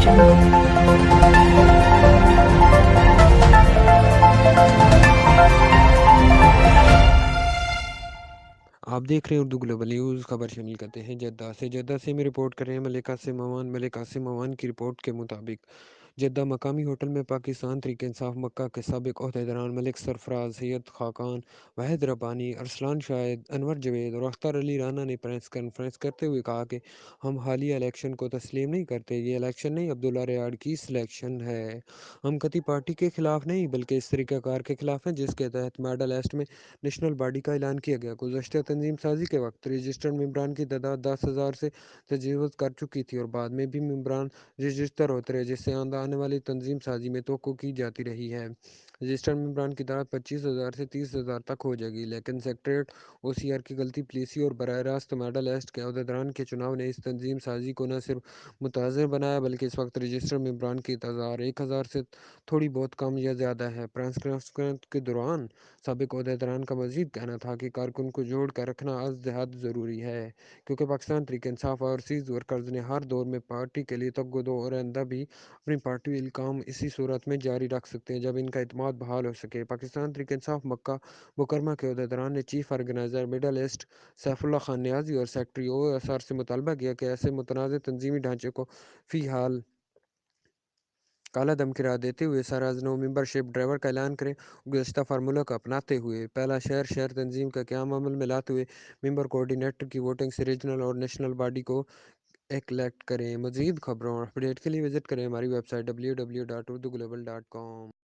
jungle. آپ دیکھ رہے ہیں اردو گلوبل نیوز خبر شامل کرتے ہیں جدہ سے میں رپورٹ کر رہے ہیں ملک قاسم موان کی رپورٹ کے مطابق جدہ مقامی ہوٹل میں پاکستان تحریک انصاف مکہ کے سابق عہدیداران ملک سرفراز سید خاقان واحد ربانی ارسلان شاہد انور جوید اور اختر علی رانا نے پریس کانفرنس کرتے ہوئے کہا کہ ہم حالیہ الیکشن کو تسلیم نہیں کرتے. یہ الیکشن نہیں عبداللہ ریاڑ کی سلیکشن ہے. ہم کتی پارٹی کے خلاف نہیں بلکہ اس طریقہ کار کے خلاف ہیں جس کے تحت ماڈل ایسٹ میں نیشنل باڈی کا اعلان کیا گیا. گزشتہ تنظیم سازی کے وقت رجسٹرڈ ممبران کی تعداد 10,000 سے تجاوز کر چکی تھی اور بعد میں بھی ممبران رجسٹر ہوتے رہے جس سے آنے والی تنظیم سازی میں توقع کی جاتی رہی ہے. رجسٹرڈ ممبران کی تعداد 25,000 سے 30,000 تک ہو جائے گی لیکن سیکریٹریٹ او سی آر کی غلطی پالیسی اور براہ راست ماڈل ایسٹ کے عہدیداران کے چناؤ نے اس تنظیم سازی کو نہ صرف متاثر بنایا بلکہ اس وقت رجسٹرڈ ممبران کی تعداد 1,000 سے تھوڑی بہت کم یا زیادہ ہے. پریس کانفرنس کے دوران سابق عہدیداران کا مزید کہنا تھا کہ کارکن کو جوڑ کر رکھنا از حد ضروری ہے کیونکہ پاکستان تحریک انصاف اور اوورسیز ورکرز نے ہر دور میں پارٹی کے لیے تگودو اور آئندہ بھی اپنی پارٹی کام اسی صورت میں جاری رکھ سکتے ہیں جب ان کا اعتماد بحال ہو سکے. پاکستان تحریک انصاف مکہ مکرمہ کے عہدیداران نے chief organiser middle east Saifullah Khan Niazi اور سیکرٹری او ایس آر سے مطالبہ کیا کہ ایسے متنازع تنظیمی ڈھانچے کو فی حال کالا دم قرار دیتے ہوئے سراز نو ممبرشپ ڈرائیور کا اعلان کریں. گزشتہ فارمولہ کو اپناتے ہوئے پہلا شہر تنظیم کا قیام عمل میں لاتے ہوئے ممبر کوارڈینیٹر کی ووٹنگ سے ریجنل اور نیشنل باڈی کو الیکٹ کریں. مزید خبروں اور اپڈیٹ کے لیے وزٹ کریں ہماری ویب سائٹ www.urduglobal.com.